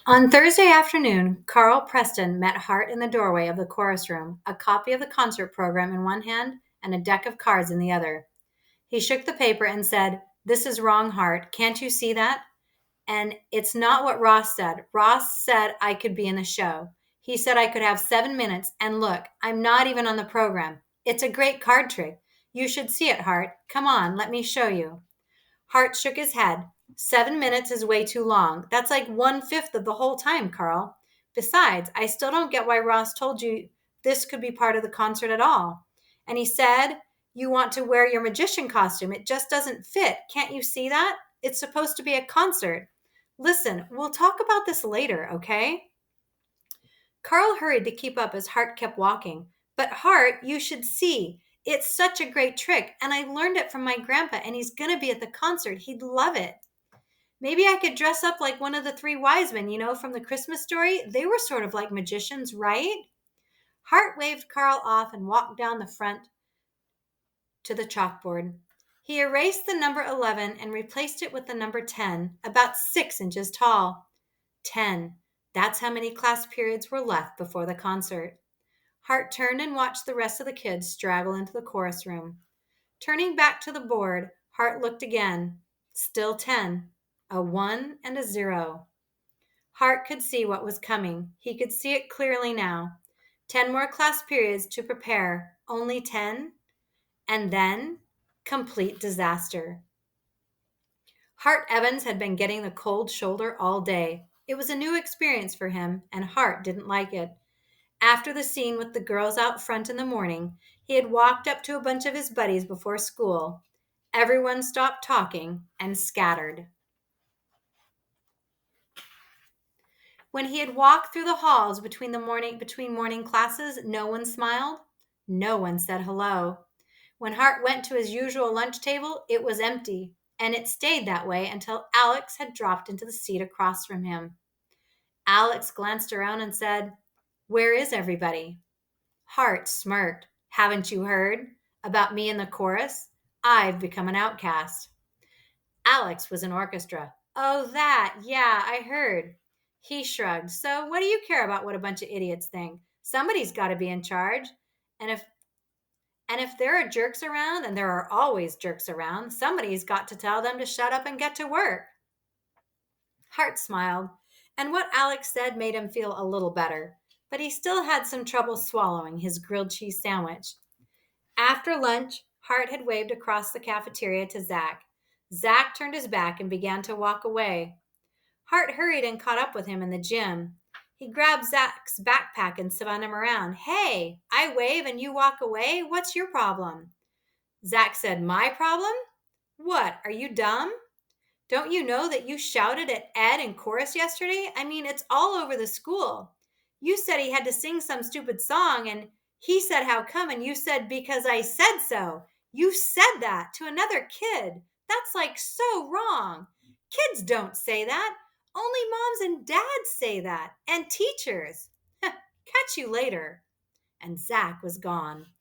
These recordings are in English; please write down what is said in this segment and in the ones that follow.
On Thursday afternoon, Carl Preston met Hart in the doorway of the chorus room, a copy of the concert program in one hand and a deck of cards in the other. He shook the paper and said, "This is wrong, Hart. Can't you see that? And it's not what Ross said. Ross said I could be in the show. He said I could have 7 minutes, and look, I'm not even on the program. It's a great card trick. You should see it, Hart. Come on, let me show you." Hart shook his head. 7 minutes is way too long. That's like 1/5 of the whole time, Carl. Besides, I still don't get why Ross told you this could be part of the concert at all. And he said, "You want to wear your magician costume. It just doesn't fit. Can't you see that? It's supposed to be a concert. Listen, we'll talk about this later, okay?" Carl hurried to keep up as Hart kept walking. "But Hart, you should see. It's such a great trick, and I learned it from my grandpa, and he's going to be at the concert. He'd love it. Maybe I could dress up like one of the three wise men, from the Christmas story. They were sort of like magicians, right?" Hart waved Carl off and walked down the front to the chalkboard. He erased the number 11 and replaced it with the number 10, about 6 inches tall. 10. That's how many class periods were left before the concert. Hart turned and watched the rest of the kids straggle into the chorus room. Turning back to the board, Hart looked again. Still 10. A 1 and a 0. Hart could see what was coming. He could see it clearly now. 10 more class periods to prepare. Only 10? And then, complete disaster. Hart Evans had been getting the cold shoulder all day. It was a new experience for him, and Hart didn't like it. After the scene with the girls out front in the morning, he had walked up to a bunch of his buddies before school. Everyone stopped talking and scattered. When he had walked through the halls between morning classes, no one smiled. No one said hello. When Hart went to his usual lunch table, it was empty, and it stayed that way until Alex had dropped into the seat across from him. Alex glanced around and said, "Where is everybody?" Hart smirked. "Haven't you heard? About me in the chorus? I've become an outcast." Alex was in orchestra. "Oh, that. Yeah, I heard." He shrugged. "So what do you care about what a bunch of idiots think? Somebody's got to be in charge. And if there are jerks around, and there are always jerks around, somebody's got to tell them to shut up and get to work." Hart smiled, and what Alex said made him feel a little better, but he still had some trouble swallowing his grilled cheese sandwich. After lunch, Hart had waved across the cafeteria to Zach. Zach turned his back and began to walk away. Hart hurried and caught up with him in the gym. He grabbed Zach's backpack and spun him around. "Hey, I wave and you walk away? What's your problem?" Zach said, "My problem? What, are you dumb? Don't you know that you shouted at Ed in chorus yesterday? I mean, it's all over the school. You said he had to sing some stupid song, and he said, 'How come?' And you said, 'Because I said so.' You said that to another kid. That's like so wrong. Kids don't say that. Only moms and dads say that, and teachers. Catch you later." And Zach was gone.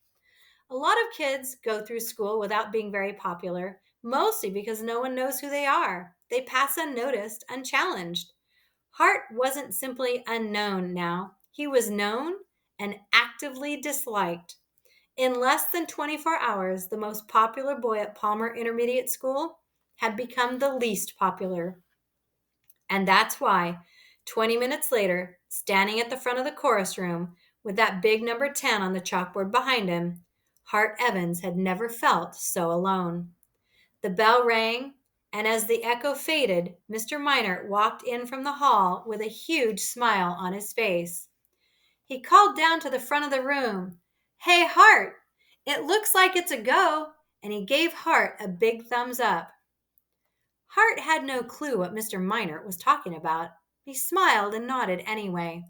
A lot of kids go through school without being very popular, mostly because no one knows who they are. They pass unnoticed, unchallenged. Hart wasn't simply unknown now. He was known and actively disliked. In less than 24 hours, the most popular boy at Palmer Intermediate School had become the least popular. And that's why, 20 minutes later, standing at the front of the chorus room with that big number 10 on the chalkboard behind him, Hart Evans had never felt so alone. The bell rang, and as the echo faded, Mr. Minert walked in from the hall with a huge smile on his face. He called down to the front of the room, "Hey, Hart, it looks like it's a go," and he gave Hart a big thumbs up. Hart had no clue what Mr. Minert was talking about. He smiled and nodded anyway.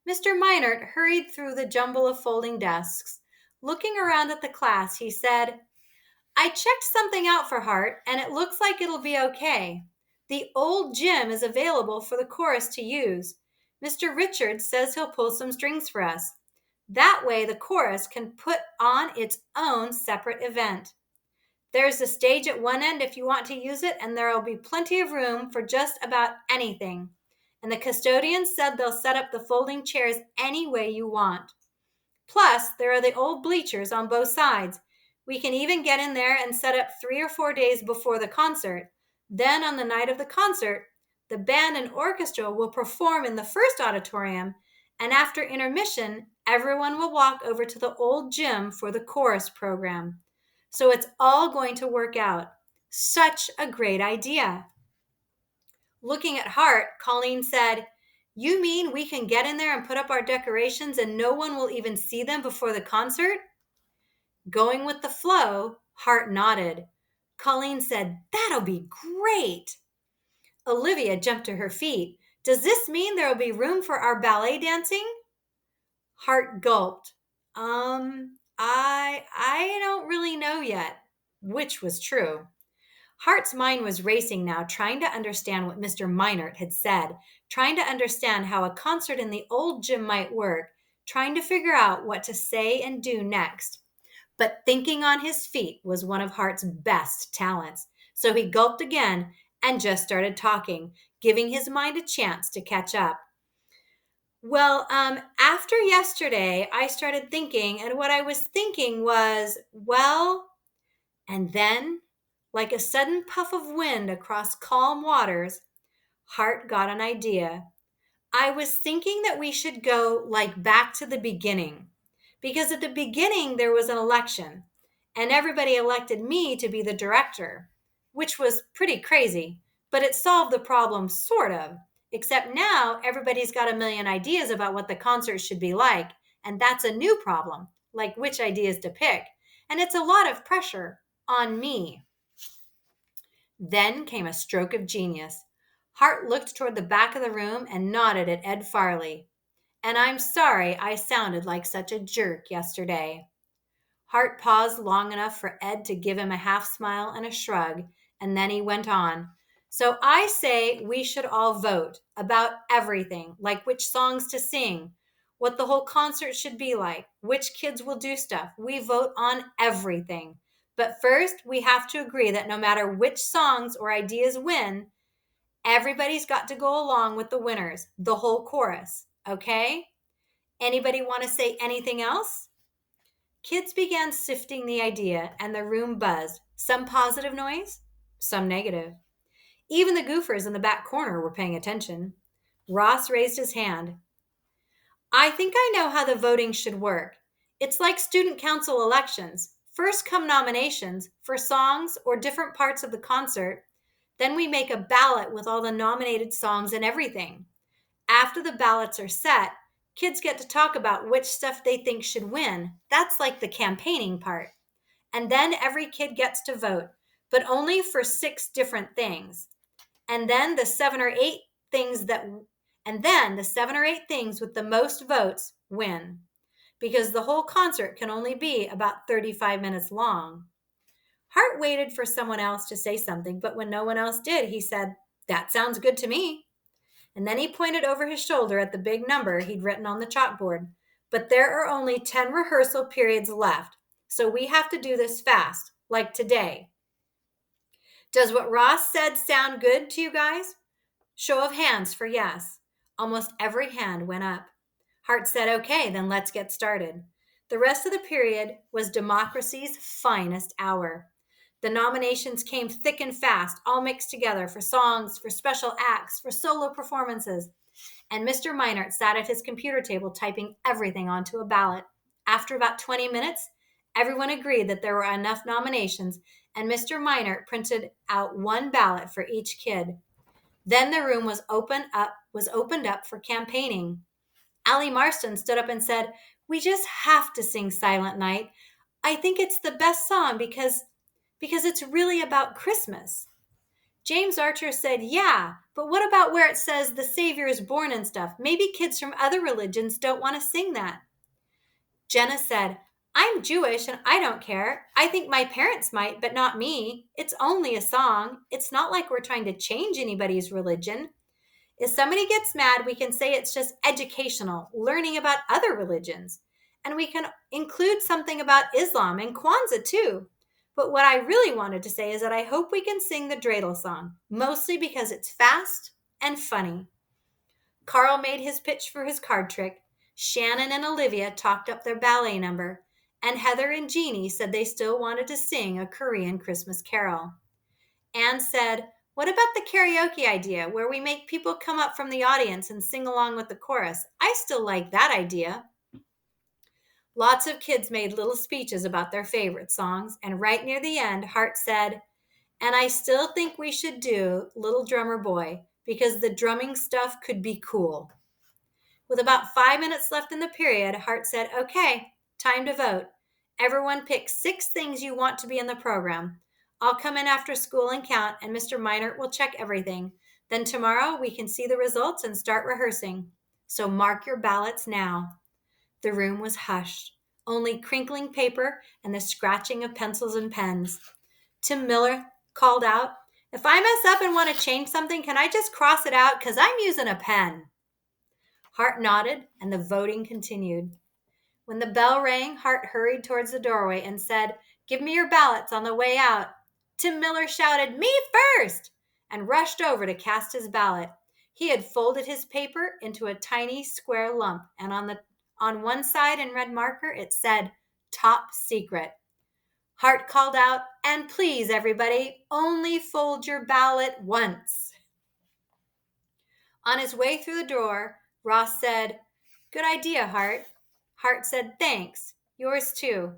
Mr. Minert hurried through the jumble of folding desks. Looking around at the class, he said, "I checked something out for Hart, and it looks like it'll be okay. The old gym is available for the chorus to use. Mr. Richards says he'll pull some strings for us. That way the chorus can put on its own separate event. There's a stage at one end if you want to use it, and there'll be plenty of room for just about anything. And the custodians said they'll set up the folding chairs any way you want. Plus, there are the old bleachers on both sides. We can even get in there and set up 3 or 4 days before the concert. Then, on the night of the concert, the band and orchestra will perform in the first auditorium, and after intermission, everyone will walk over to the old gym for the chorus program. So it's all going to work out. Such a great idea. Looking at Hart, Colleen said, "You mean we can get in there and put up our decorations and no one will even see them before the concert?" Going with the flow, Hart nodded. Colleen said, "That'll be great." Olivia jumped to her feet. "Does this mean there will be room for our ballet dancing?" Hart gulped. I don't really know yet, which was true. Hart's mind was racing now, trying to understand what Mr. Meinert had said, trying to understand how a concert in the old gym might work, trying to figure out what to say and do next. But thinking on his feet was one of Hart's best talents. So he gulped again and just started talking, giving his mind a chance to catch up. Well, after yesterday, I started thinking, and what I was thinking was, well, and then, like a sudden puff of wind across calm waters, Hart got an idea. I was thinking that we should go like back to the beginning. Because at the beginning, there was an election, and everybody elected me to be the director, which was pretty crazy, but it solved the problem, sort of. Except now, everybody's got a million ideas about what the concert should be like, and that's a new problem, like which ideas to pick. And it's a lot of pressure on me. Then came a stroke of genius. Hart looked toward the back of the room and nodded at Ed Farley. "And I'm sorry I sounded like such a jerk yesterday." Hart paused long enough for Ed to give him a half smile and a shrug, and then he went on. "So I say we should all vote about everything, like which songs to sing, what the whole concert should be like, which kids will do stuff. We vote on everything. But first, we have to agree that no matter which songs or ideas win, everybody's got to go along with the winners, the whole chorus. Okay? Anybody want to say anything else?" Kids began sifting the idea, and the room buzzed. Some positive noise, some negative. Even the goofers in the back corner were paying attention. Ross raised his hand. "I think I know how the voting should work. It's like student council elections. First come nominations for songs or different parts of the concert. Then we make a ballot with all the nominated songs and everything. After the ballots are set, kids get to talk about which stuff they think should win. That's like the campaigning part. And then every kid gets to vote, but only for 6 different things. And then the 7 or 8 things with the most votes win, because the whole concert can only be about 35 minutes long." Hart waited for someone else to say something, but when no one else did, he said, "That sounds good to me." And then he pointed over his shoulder at the big number he'd written on the chalkboard. "But there are only 10 rehearsal periods left, so we have to do this fast, like today. Does what Ross said sound good to you guys?" Show of hands for yes. Almost every hand went up. Hart said, "Okay, then let's get started." The rest of the period was democracy's finest hour. The nominations came thick and fast, all mixed together, for songs, for special acts, for solo performances. And Mr. Meinert sat at his computer table typing everything onto a ballot. After about 20 minutes, everyone agreed that there were enough nominations, and Mr. Meinert printed out one ballot for each kid. Then the room was opened up for campaigning. Allie Marston stood up and said, "We just have to sing Silent Night. I think it's the best song because it's really about Christmas." James Archer said, "Yeah, but what about where it says the Savior is born and stuff? Maybe kids from other religions don't want to sing that." Jenna said, "I'm Jewish and I don't care. I think my parents might, but not me. It's only a song. It's not like we're trying to change anybody's religion. If somebody gets mad, we can say it's just educational, learning about other religions. And we can include something about Islam and Kwanzaa too. But what I really wanted to say is that I hope we can sing the dreidel song, mostly because it's fast and funny." Carl made his pitch for his card trick. Shannon and Olivia talked up their ballet number. And Heather and Jeannie said they still wanted to sing a Korean Christmas carol. Anne said, "What about the karaoke idea where we make people come up from the audience and sing along with the chorus? I still like that idea." Lots of kids made little speeches about their favorite songs, and right near the end, Hart said, "And I still think we should do Little Drummer Boy because the drumming stuff could be cool." With about 5 minutes left in the period, Hart said, "Okay, time to vote. Everyone pick 6 things you want to be in the program. I'll come in after school and count, and Mr. Minert will check everything. Then tomorrow we can see the results and start rehearsing. So mark your ballots now." The room was hushed, only crinkling paper and the scratching of pencils and pens. Tim Miller called out, "If I mess up and want to change something, can I just cross it out? Because I'm using a pen." Hart nodded, and the voting continued. When the bell rang, Hart hurried towards the doorway and said, "Give me your ballots on the way out." Tim Miller shouted, "Me first!" and rushed over to cast his ballot. He had folded his paper into a tiny square lump, and on one side in red marker it said, "Top Secret." Hart called out, "And please, everybody, only fold your ballot once." On his way through the door, Ross said, "Good idea, Hart." Hart said, "Thanks. Yours too."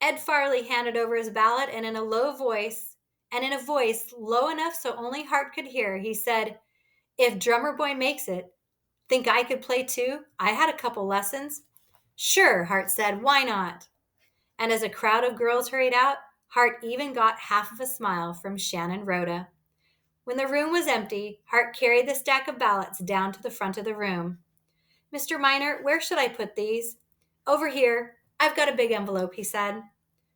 Ed Farley handed over his ballot, and in a voice low enough so only Hart could hear, he said, "If Drummer Boy makes it, think I could play too? I had a couple lessons." "Sure," Hart said. "Why not?" And as a crowd of girls hurried out, Hart even got half of a smile from Shannon Rhoda. When the room was empty, Hart carried the stack of ballots down to the front of the room. "Mr. Minert, where should I put these?" "Over here. I've got a big envelope," he said.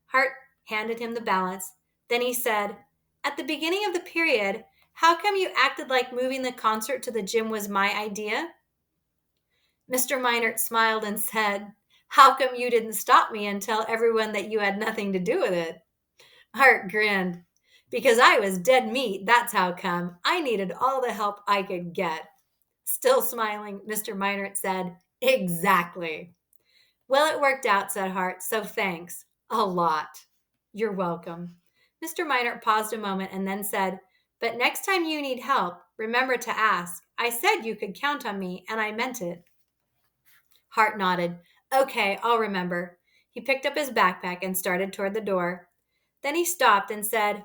Hart handed him the ballots. Then he said, "At the beginning of the period, how come you acted like moving the concert to the gym was my idea?" Mr. Minert smiled and said, "How come you didn't stop me and tell everyone that you had nothing to do with it?" Hart grinned. "Because I was dead meat, that's how come. I needed all the help I could get." Still smiling, Mr. Minert said, "Exactly." "Well, it worked out," said Hart, "so thanks. A lot." "You're welcome." Mr. Minert paused a moment and then said, "But next time you need help, remember to ask. I said you could count on me, and I meant it." Hart nodded. "Okay, I'll remember." He picked up his backpack and started toward the door. Then he stopped and said,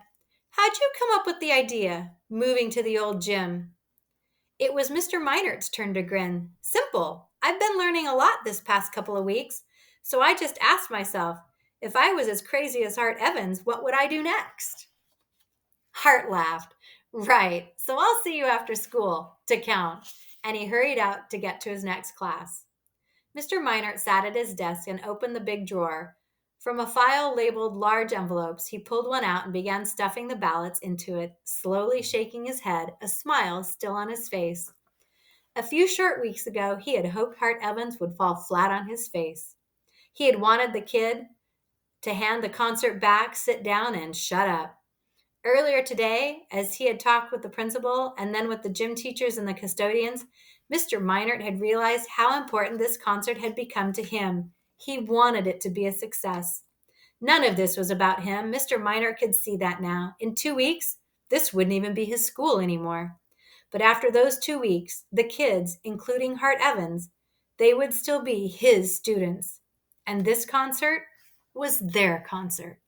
"How'd you come up with the idea, moving to the old gym?" It was Mr. Minert's turn to grin. "Simple. I've been learning a lot this past couple of weeks, so I just asked myself, if I was as crazy as Hart Evans, what would I do next?" Hart laughed. "Right, so I'll see you after school to count." And he hurried out to get to his next class. Mr. Minert sat at his desk and opened the big drawer. From a file labeled large envelopes, he pulled one out and began stuffing the ballots into it, slowly shaking his head, a smile still on his face. A few short weeks ago, he had hoped Hart Evans would fall flat on his face. He had wanted the kid to hand the concert back, sit down, and shut up. Earlier today, as he had talked with the principal and then with the gym teachers and the custodians, Mr. Minert had realized how important this concert had become to him. He wanted it to be a success. None of this was about him. Mr. Minert could see that now. In 2 weeks, this wouldn't even be his school anymore. But after those 2 weeks, the kids, including Hart Evans, they would still be his students. And this concert was their concert.